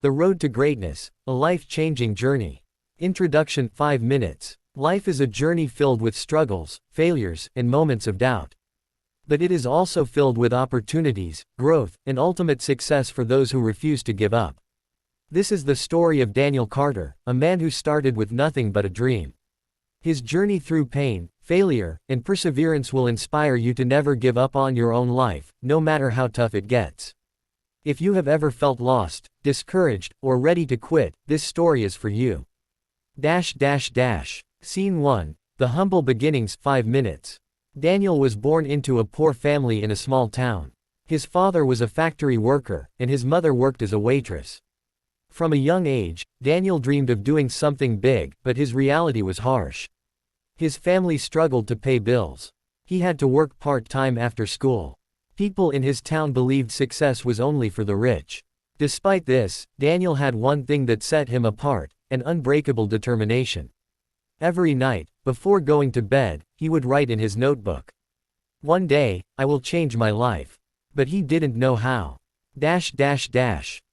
The Road to Greatness, a Life-Changing Journey. Introduction. 5 minutes. Life is a journey filled with struggles, failures, and moments of doubt. But it is also filled with opportunities, growth, and ultimate success for those who refuse to give up. This is the story of Daniel Carter, a man who started with nothing but a dream. His journey through pain, failure, and perseverance will inspire you to never give up on your own life, no matter how tough it gets. If you have ever felt lost, discouraged, or ready to quit, this story is for you. Scene 1. The Humble Beginnings. 5 minutes. Daniel was born into a poor family in a small town. His father was a factory worker, and his mother worked as a waitress. From a young age, Daniel dreamed of doing something big, but his reality was harsh. His family struggled to pay bills. He had to work part-time after school. People in his town believed success was only for the rich. Despite this, Daniel had one thing that set him apart: an unbreakable determination. Every night, before going to bed, he would write in his notebook, "One day, I will change my life." But he didn't know how.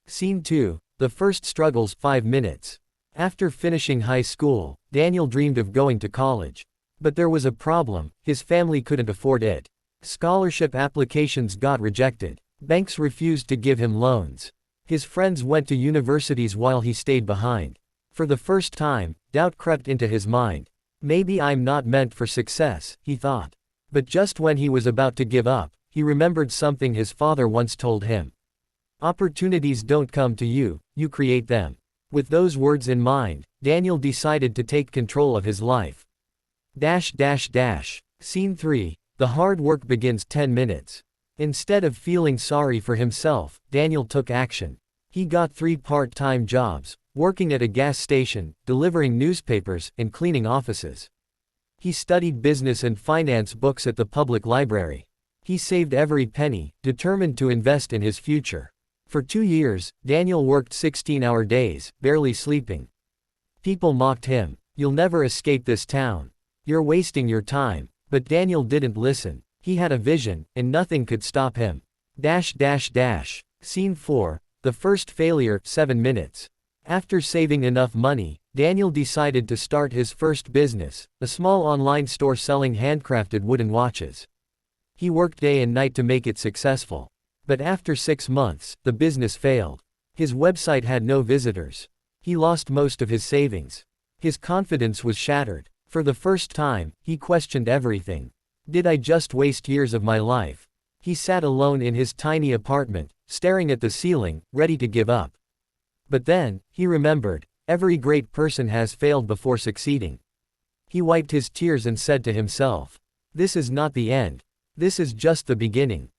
Scene 2. The First Struggles. 5 minutes. After finishing high school, Daniel dreamed of going to college. But there was a problem: his family couldn't afford it. Scholarship applications got rejected. Banks refused to give him loans. His friends went to universities while he stayed behind. For the first time, doubt crept into his mind. Maybe I'm not meant for success, he thought. But just when he was about to give up, he remembered something his father once told him. Opportunities don't come to you, you create them. With those words in mind, Daniel decided to take control of his life. Scene 3. The Hard Work Begins. 10 minutes. Instead of feeling sorry for himself, Daniel took action. He got 3 part-time jobs, working at a gas station, delivering newspapers, and cleaning offices. He studied business and finance books at the public library. He saved every penny, determined to invest in his future. For 2 years, Daniel worked 16-hour days, barely sleeping. People mocked him. "You'll never escape this town. You're wasting your time." But Daniel didn't listen. He had a vision, and nothing could stop him. Scene 4. The First Failure. 7 minutes. After saving enough money, Daniel decided to start his first business, a small online store selling handcrafted wooden watches. He worked day and night to make it successful. But after 6 months, the business failed. His website had no visitors. He lost most of his savings. His confidence was shattered. For the first time, he questioned everything. Did I just waste years of my life? He sat alone in his tiny apartment, staring at the ceiling, ready to give up. But then, he remembered, every great person has failed before succeeding. He wiped his tears and said to himself, "This is not the end. This is just the beginning."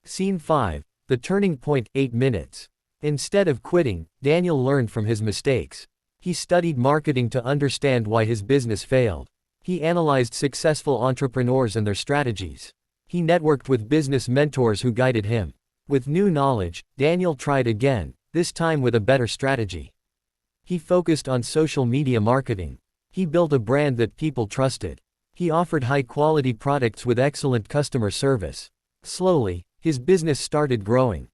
Scene 5. The Turning Point. 8 minutes. Instead of quitting, Daniel learned from his mistakes. He studied marketing to understand why his business failed. He analyzed successful entrepreneurs and their strategies. He networked with business mentors who guided him. With new knowledge, Daniel tried again, this time with a better strategy. He focused on social media marketing. He built a brand that people trusted. He offered high-quality products with excellent customer service. Slowly, his business started growing.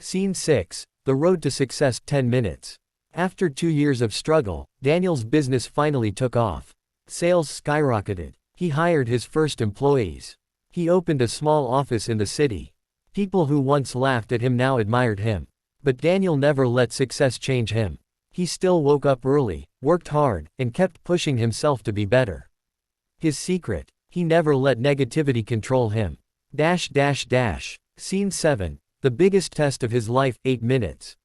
Scene 6. The Road to Success. 10 minutes. After 2 years of struggle, Daniel's business finally took off. Sales skyrocketed. He hired his first employees. He opened a small office in the city. People who once laughed at him now admired him. But Daniel never let success change him. He still woke up early, worked hard, and kept pushing himself to be better. His secret: he never let negativity control him. Scene 7. The Biggest Test of His Life. 8 minutes.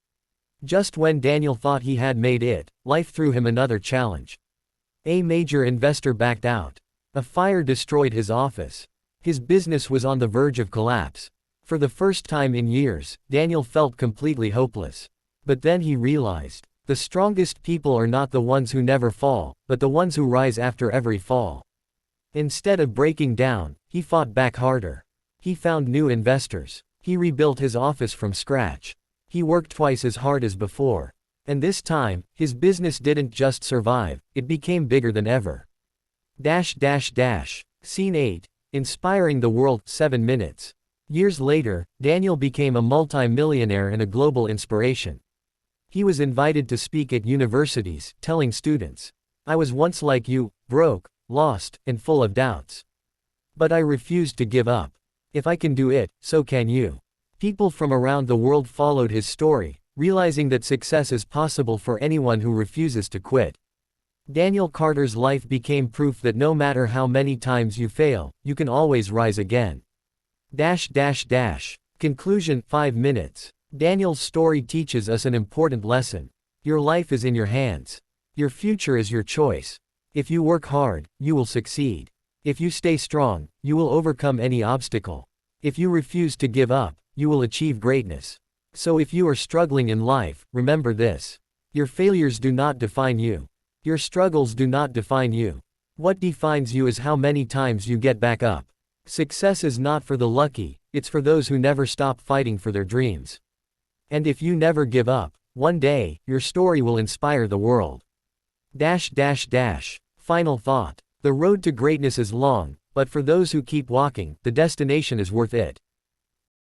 Just when Daniel thought he had made it, life threw him another challenge. A major investor backed out. A fire destroyed his office. His business was on the verge of collapse. For the first time in years, Daniel felt completely hopeless. But then he realized, the strongest people are not the ones who never fall, but the ones who rise after every fall. Instead of breaking down, he fought back harder. He found new investors. He rebuilt his office from scratch. He worked twice as hard as before. And this time, his business didn't just survive, it became bigger than ever. Scene 8. Inspiring the World. 7 minutes. Years later, Daniel became a multi-millionaire and a global inspiration. He was invited to speak at universities, telling students, "I was once like you, broke, lost, and full of doubts. But I refused to give up. If I can do it, so can you." People from around the world followed his story, realizing that success is possible for anyone who refuses to quit. Daniel Carter's life became proof that no matter how many times you fail, you can always rise again. Conclusion 5 minutes. Daniel's story teaches us an important lesson. Your life is in your hands. Your future is your choice. If you work hard, you will succeed. If you stay strong, you will overcome any obstacle. If you refuse to give up, you will achieve greatness. So if you are struggling in life, remember this. Your failures do not define you. Your struggles do not define you. What defines you is how many times you get back up. Success is not for the lucky, it's for those who never stop fighting for their dreams. And if you never give up, one day, your story will inspire the world. Final thought. The road to greatness is long, but for those who keep walking, the destination is worth it.